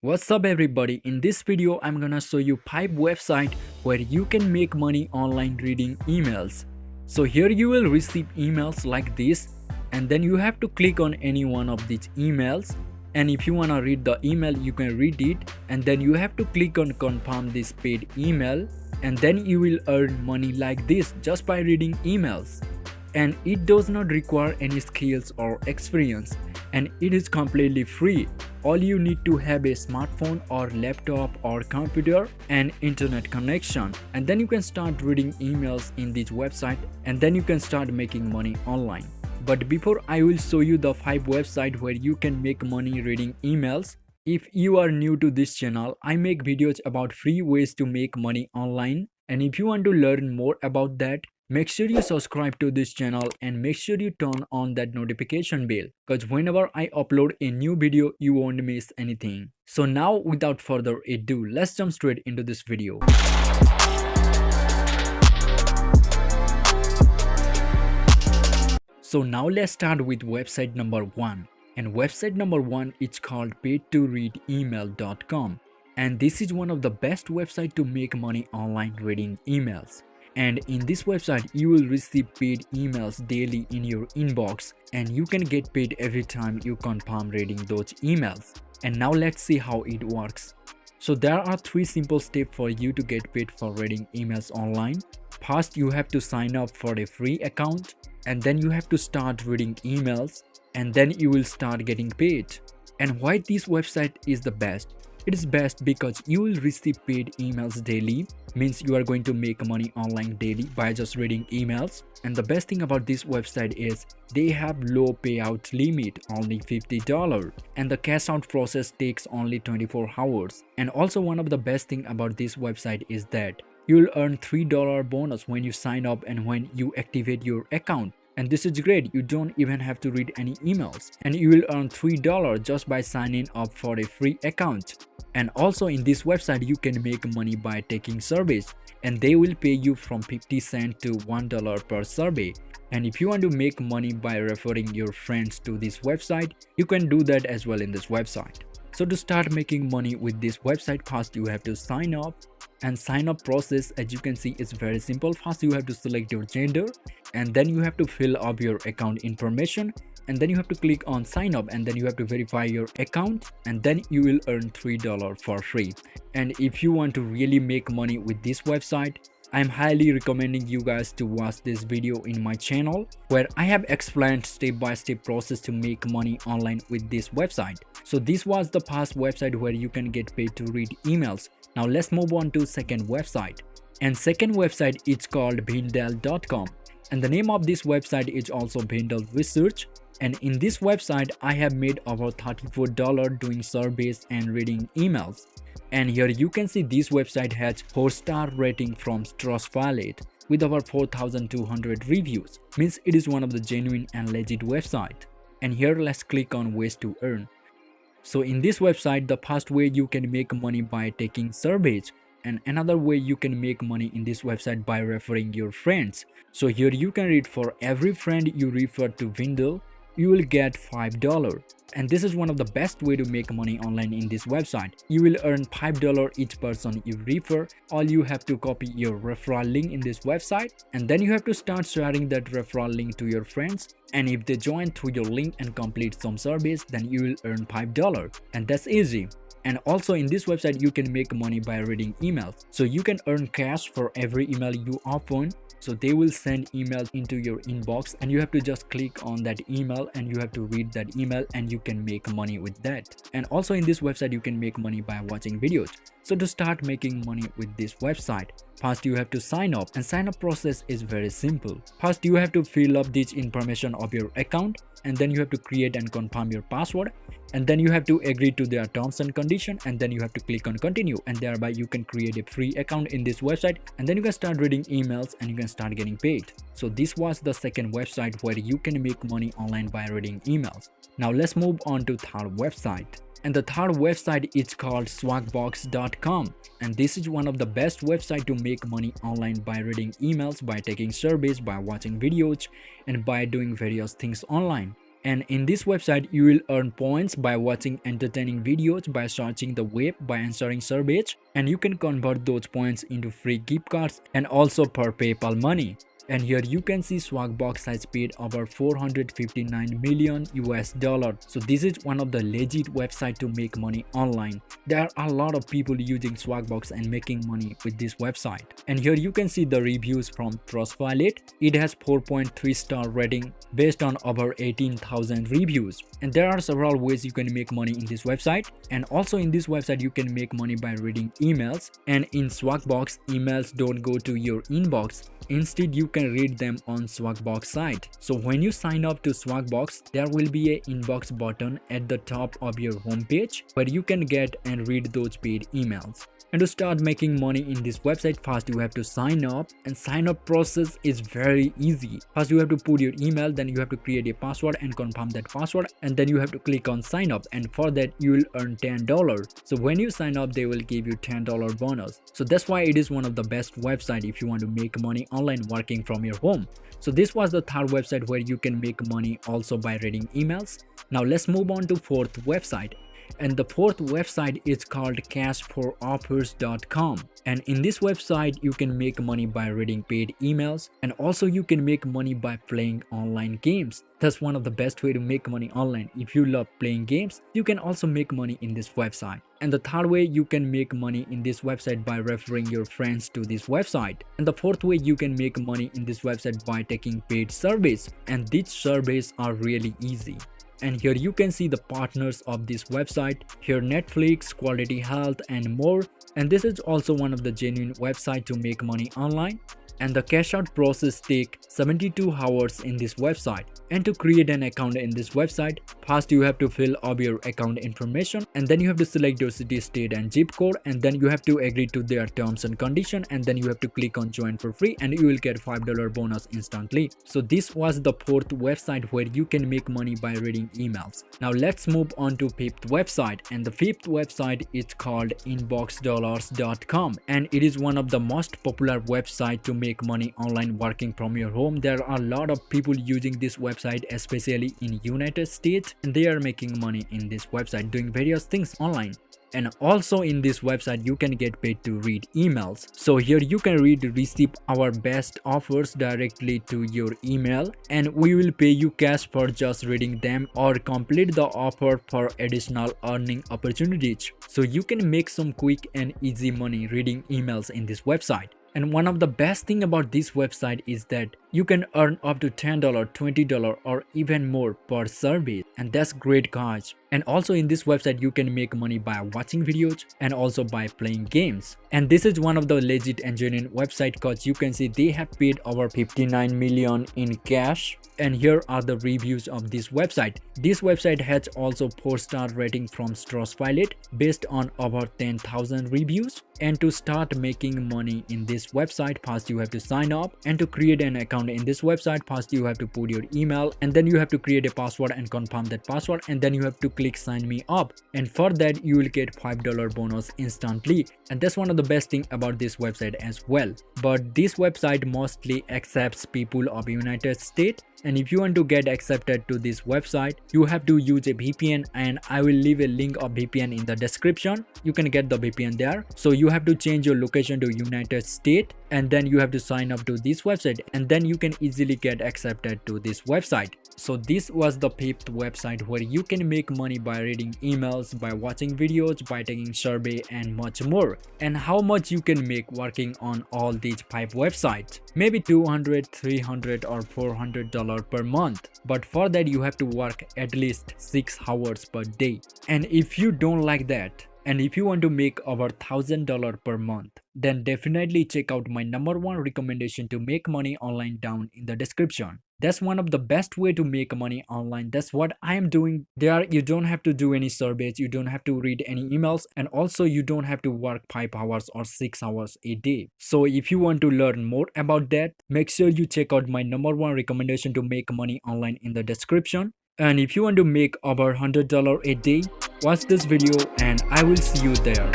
What's up everybody, in this video I'm gonna show you 5 websites where you can make money online reading emails. So here you will receive emails like this, and then you have to click on any one of these emails, and if you wanna read the email you can read it, and then you have to click on confirm this paid email, and then you will earn money like this just by reading emails. And it does not require any skills or experience, and it is completely free. All you need to have a smartphone or laptop or computer and internet connection, and then you can start reading emails in this website, and then you can start making money online. But before I will show you the 5 websites where you can make money reading emails, if you are new to this channel, I make videos about free ways to make money online, and if you want to learn more about that, make sure you subscribe to this channel and make sure you turn on that notification bell, because whenever I upload a new video you won't miss anything. So now without further ado, let's jump straight into this video. So now let's start with website number 1. And website number 1 is called paidtoreademail.com, and this is one of the best websites to make money online reading emails. And in this website you will receive paid emails daily in your inbox, and you can get paid every time you confirm reading those emails. And now let's see how it works. So there are 3 simple steps for you to get paid for reading emails online. First, you have to sign up for a free account, and then you have to start reading emails, and then you will start getting paid. And why this website is the best? It is best because you will receive paid emails daily, means you are going to make money online daily by just reading emails. And the best thing about this website is they have low payout limit, only $50, and the cash out process takes only 24 hours. And also one of the best thing about this website is that you will earn $3 bonus when you sign up and when you activate your account. And this is great, you don't even have to read any emails, and you will earn $3 just by signing up for a free account. And also in this website you can make money by taking surveys, and they will pay you from 50 cents to $1 per survey. And if you want to make money by referring your friends to this website, you can do that as well in this website. So to start making money with this website, first you have to sign up. And sign up process, as you can see, is very simple. First you have to select your gender, and then you have to fill up your account information, and then you have to click on sign up, and then you have to verify your account, and then you will earn $3 for free. And if you want to really make money with this website, I'm highly recommending you guys to watch this video in my channel, where I have explained step-by-step process to make money online with this website. So this was the past website where you can get paid to read emails. Now let's move on to second website. And second website is called Bindel.com, and the name of this website is also Bindel Research. And in this website I have made over $34 doing surveys and reading emails. And here you can see this website has 4-star rating from Trustpilot with over 4,200 reviews, means it is one of the genuine and legit website. And here let's click on ways to earn. So in this website, the first way you can make money by taking surveys, and another way you can make money in this website by referring your friends. So here you can read, for every friend you refer to Bindel, you will get $5. And this is one of the best way to make money online in this website. You will earn $5 each person you refer. All you have to copy your referral link in this website, and then you have to start sharing that referral link to your friends. And if they join through your link and complete some service, then you will earn $5, and that's easy. And also in this website you can make money by reading emails. So you can earn cash for every email you open. So they will send emails into your inbox, and you have to just click on that email and you have to read that email, and you can make money with that. And also in this website you can make money by watching videos. So to start making money with this website, first you have to sign up, and sign up process is very simple. First you have to fill up this information of your account, and then you have to create and confirm your password, and then you have to agree to their terms and condition, and then you have to click on continue, and thereby you can create a free account in this website, and then you can start reading emails and you can start getting paid. So this was the second website where you can make money online by reading emails. Now let's move on to third website. And the third website is called Swagbox.com, and this is one of the best websites to make money online by reading emails, by taking surveys, by watching videos, and by doing various things online. And in this website, you will earn points by watching entertaining videos, by searching the web, by answering surveys, and you can convert those points into free gift cards and also per PayPal money. And here you can see Swagbucks has paid over 459 million US dollars. So this is one of the legit website to make money online. There are a lot of people using Swagbucks and making money with this website. And here you can see the reviews from Trustpilot. It has 4.3 star rating based on over 18,000 reviews. And there are several ways you can make money in this website. And also in this website you can make money by reading emails. And in Swagbucks, emails don't go to your inbox. Instead, you can read them on Swagbucks site. So when you sign up to Swagbucks, there will be an inbox button at the top of your homepage where you can get and read those paid emails. And to start making money in this website, first you have to sign up, and sign up process is very easy. First you have to put your email, then you have to create a password and confirm that password, and then you have to click on sign up, and for that you will earn $10. So when you sign up, they will give you $10 bonus. So that's why it is one of the best website if you want to make money online working from your home. So this was the third website where you can make money also by reading emails. Now let's move on to fourth website. And the fourth website is called cashforoffers.com. And in this website you can make money by reading paid emails, and also you can make money by playing online games. That's one of the best way to make money online. If you love playing games, you can also make money in this website. And the third way you can make money in this website by referring your friends to this website. And the fourth way you can make money in this website by taking paid surveys, and these surveys are really easy. And here you can see the partners of this website, here Netflix, Quality Health and more. And this is also one of the genuine website to make money online. And the cash out process take 72 hours in this website. And to create an account in this website, first you have to fill up your account information, and then you have to select your city, state and zip code, and then you have to agree to their terms and condition, and then you have to click on join for free, and you will get $5 bonus instantly. So this was the fourth website where you can make money by reading emails. Now let's move on to fifth website, and the fifth website is called inboxdollars.com, and it is one of the most popular website to make money online working from your home. There are a lot of people using this website, especially in United States, and they are making money in this website doing various things online. And also in this website you can get paid to read emails. So here you can receive our best offers directly to your email, and we will pay you cash for just reading them or complete the offer for additional earning opportunities. So you can make some quick and easy money reading emails in this website. And one of the best thing about this website is that you can earn up to $10, $20 or even more per survey, and that's great guys. And also in this website you can make money by watching videos and also by playing games. And this is one of the legit and genuine website because you can see they have paid over 59 million in cash. And here are the reviews of this website. This website has also 4-star rating from Trustpilot based on over 10,000 reviews. And to start making money in this website, first you have to sign up, and to create an account in this website, first you have to put your email, and then you have to create a password and confirm that password, and then you have to click sign me up, and for that you will get $5 bonus instantly. And that's one of the best thing about this website as well. But this website mostly accepts people of United States, and if you want to get accepted to this website, you have to use a VPN, and I will leave a link of VPN in the description. You can get the VPN there. So you have to change your location to United States, and then you have to sign up to this website, and then you can easily get accepted to this website. So this was the fifth website where you can make money by reading emails, by watching videos, by taking survey and much more. And how much you can make working on all these 5 websites? Maybe $200, $300 or $400 per month. But for that you have to work at least 6 hours per day. And if you don't like that, and if you want to make over $1,000 per month, then definitely check out my #1 recommendation to make money online down in the description. That's one of the best way to make money online. That's what I am doing. There you don't have to do any surveys, you don't have to read any emails, and also you don't have to work 5 hours or 6 hours a day. So if you want to learn more about that, make sure you check out my #1 recommendation to make money online in the description. And if you want to make over $100 a day, watch this video and I will see you there.